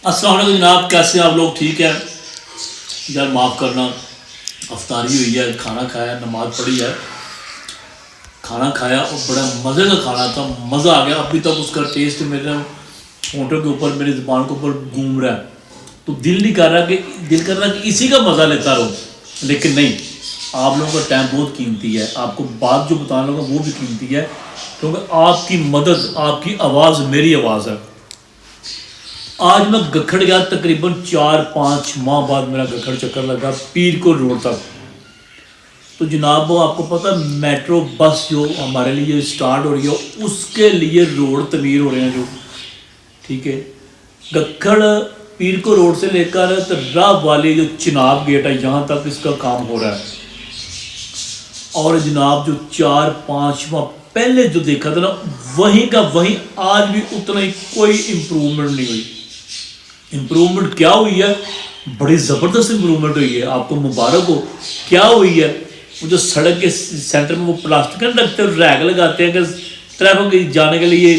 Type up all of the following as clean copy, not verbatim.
السلام علیکم جناب، کیسے ہیں آپ لوگ؟ ٹھیک ہے یار، معاف کرنا، افطاری ہوئی ہے، کھانا کھایا، نماز پڑھی ہے، کھانا کھایا اور بڑا مزے کا کھانا تھا، مزہ آ گیا۔ ابھی تک اس کا ٹیسٹ میرے ہونٹوں کے اوپر، میری زبان کے اوپر گھوم رہا ہے، تو دل نہیں کر رہا کہ اسی کا مزہ لیتا رہو، لیکن نہیں، آپ لوگوں کا ٹائم بہت قیمتی ہے، آپ کو بات جو بتانا ہوگا وہ بھی قیمتی ہے، کیونکہ آپ کی مدد، آپ کی آواز میری آواز ہے۔ آج میں گکھڑ گیا، تقریباً 4-5 ماہ بعد میرا گکھڑ چکر لگا، پیر کو روڈ تک۔ تو جناب وہ آپ کو پتہ میٹرو بس جو ہمارے لیے سٹارٹ ہو رہی ہے، اس کے لیے روڈ تعمیر ہو رہے ہیں جو، ٹھیک ہے، گکھڑ پیر کو روڈ سے لے کر راہ والی جو چناب گیٹ ہے یہاں تک اس کا کام ہو رہا ہے۔ اور جناب جو 4-5 ماہ پہلے جو دیکھا تھا نا، وہیں کا وہیں آج بھی اتنا ہی، کوئی امپرومنٹ نہیں ہوئی۔ امپرومنٹ کیا ہوئی ہے؟ بڑی زبردست امپرومنٹ ہوئی ہے، آپ کو مبارک ہو۔ کیا ہوئی ہے؟ وہ جو سڑک کے سینٹر میں وہ پلاسٹک رکھتے ہیں، ریک لگاتے ہیں کہ ٹریفک جانے کے لیے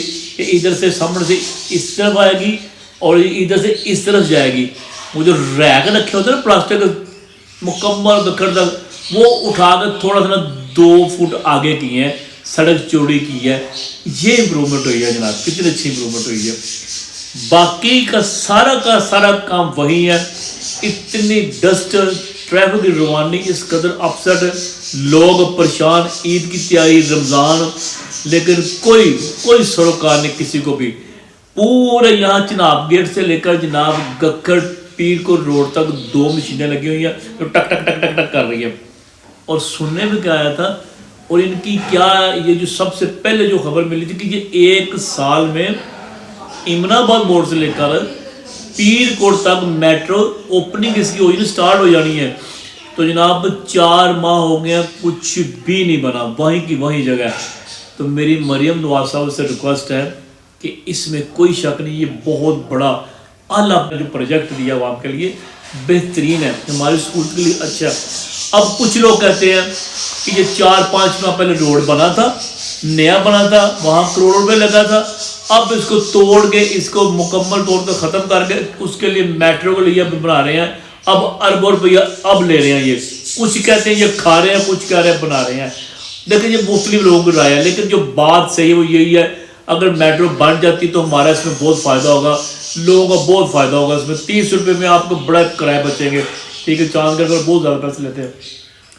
ادھر سے سامنے سے اس طرف آئے گی اور ادھر سے اس طرف جائے گی۔ وہ جو ریک رکھے ہوتے ہیں نا پلاسٹک مکمل گکھڑ تک، وہ اٹھا کر تھوڑا سا 2 فٹ آگے کی ہیں، سڑک چوڑی کی ہے۔ یہ امپرومنٹ ہوئی ہے جناب، کتنی اچھی امپرومنٹ ہوئی ہے۔ باقی کا سارا کام وہی ہے۔ اتنی ڈسٹ، ٹریفک کی روانی اس قدر اپسٹ، لوگ پریشان، عید کی تیاری، رمضان، لیکن کوئی سروکار نہیں کسی کو بھی۔ پورے یہاں چناب گیٹ سے لے کر جناب گکھڑ پیر کو روڈ تک 2 مشینیں لگی ہوئی ہیں جو ٹک ٹک ٹک ٹک ٹک کر رہی ہیں۔ اور سننے میں کیا آیا تھا، اور ان کی کیا، یہ جو سب سے پہلے جو خبر ملی تھی کہ یہ 1 سال میں امن آباد موڑ سے لے کر پیر کوٹ تک میٹرو اوپننگ اس کی ہوئی، سٹارٹ ہو جانی ہے۔ تو جناب 4 ماہ ہو گیا، کچھ بھی نہیں بنا، وہیں کی وہیں جگہ ہے۔ تو میری مریم نواز صاحب سے ریکویسٹ ہے کہ اس میں کوئی شک نہیں، یہ بہت بڑا اعلیٰ جو پروجیکٹ دیا عوام کے لیے بہترین ہے، ہمارے اسکول کے لیے اچھا ہے۔ اب کچھ لوگ کہتے ہیں کہ یہ 4-5 ماہ پہلے روڈ بنا تھا، نیا بنا تھا، وہاں کروڑوں روپے لگا تھا، اب اس کو توڑ کے، اس کو مکمل طور پہ ختم کر کے اس کے لیے میٹرو کے لیے اب بنا رہے ہیں، اب اربوں روپیہ اب لے رہے ہیں۔ یہ کچھ کہتے ہیں یہ کھا رہے ہیں، کچھ کہہ رہے ہیں بنا رہے ہیں۔ لیکن یہ مختلف لوگوں کی رائے ہے، لیکن جو بات صحیح وہ یہی ہے، اگر میٹرو بن جاتی تو ہمارا اس میں بہت فائدہ ہوگا، لوگوں کا بہت فائدہ ہوگا اس میں۔ 30 روپے میں آپ کو بڑا کرایہ بچیں گے، ٹھیک ہے، چاند گڑھ پر بہت زیادہ پیسے لیتے ہیں،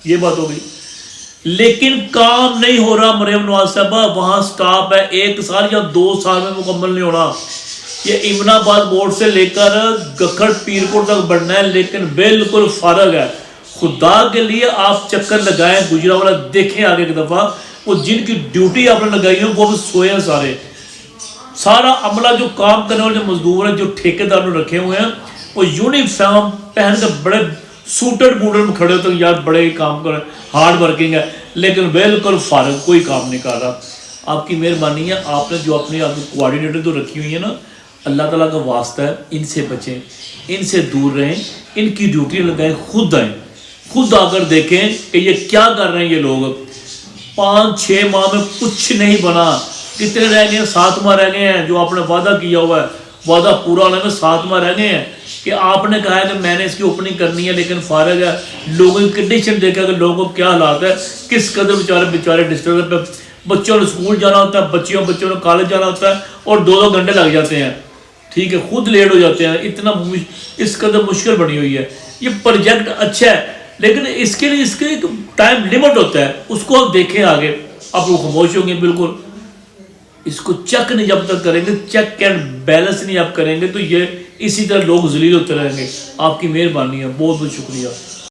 یہ بات ہو گئی۔ لیکن کام نہیں ہو رہا مریم نواز صاحبہ، وہاں سٹاپ ہے، 1 سال یا 2 سال میں مکمل نہیں ہونا۔ یہ امن آباد موڑ سے لے کر گکھڑ پیر کوٹ تک بڑھنا ہے، لیکن بالکل فارغ ہے۔ خدا کے لیے آپ چکر لگائیں، گجرانوالہ دیکھیں آگے ایک دفعہ، وہ جن کی ڈیوٹی آپ نے لگائی ہے وہ بھی سوئے ہیں سارے، سارا عملہ جو کام کرنے والے جو مزدور ہیں، جو ٹھیکیدار نے رکھے ہوئے ہیں، وہ یونیفارم پہن کر بڑے سوٹڈ بوٹڈ میں کھڑے ہوتے ہیں، یار بڑے ہی کام کر رہے ہیں، ہارڈ ورکنگ ہے، لیکن بالکل فارغ، کوئی کام نہیں کر رہا۔ آپ کی مہربانی ہے، آپ نے جو اپنی آپ کی کوآرڈینیٹر تو رکھی ہوئی ہے نا، اللہ تعالیٰ کا واسطہ ہے، ان سے بچیں، ان سے دور رہیں، ان کی ڈیوٹی لگائیں، خود آئیں، خود آ کر دیکھیں کہ یہ کیا کر رہے ہیں یہ لوگ۔ 5-6 ماہ میں کچھ نہیں بنا، کتنے رہ گئے ہیں؟ 7 ماہ رہ گئے ہیں، جو آپ نے وعدہ کیا ہوا ہے، وعدہ پورا ہونے میں 7 ماہ رہ گئے ہیں، کہ آپ نے کہا ہے کہ میں نے اس کی اوپننگ کرنی ہے، لیکن فارغ ہے۔ لوگوں کی کنڈیشن دیکھا کہ لوگوں کو کیا حالات ہے، کس قدر بیچارے ڈسٹرب پہ، بچوں نے اسکول جانا ہوتا ہے، بچوں نے کالج جانا ہوتا ہے، اور 2 گھنٹے لگ جاتے ہیں، ٹھیک ہے، خود لیٹ ہو جاتے ہیں، اتنا اس قدر مشکل بنی ہوئی ہے۔ یہ پروجیکٹ اچھا ہے، لیکن اس کے لیے اس کے ایک ٹائم لیمٹ ہوتا ہے، اس کو آپ دیکھیں آگے، آپ لوگ خاموش ہوں گے بالکل۔ اس کو چیک نہیں جب تک کریں گے، چیک اینڈ بیلنس نہیں آپ کریں گے، تو یہ اسی طرح لوگ ذلیل ہوتے رہیں گے۔ آپ کی مہربانی ہے، بہت بہت شکریہ۔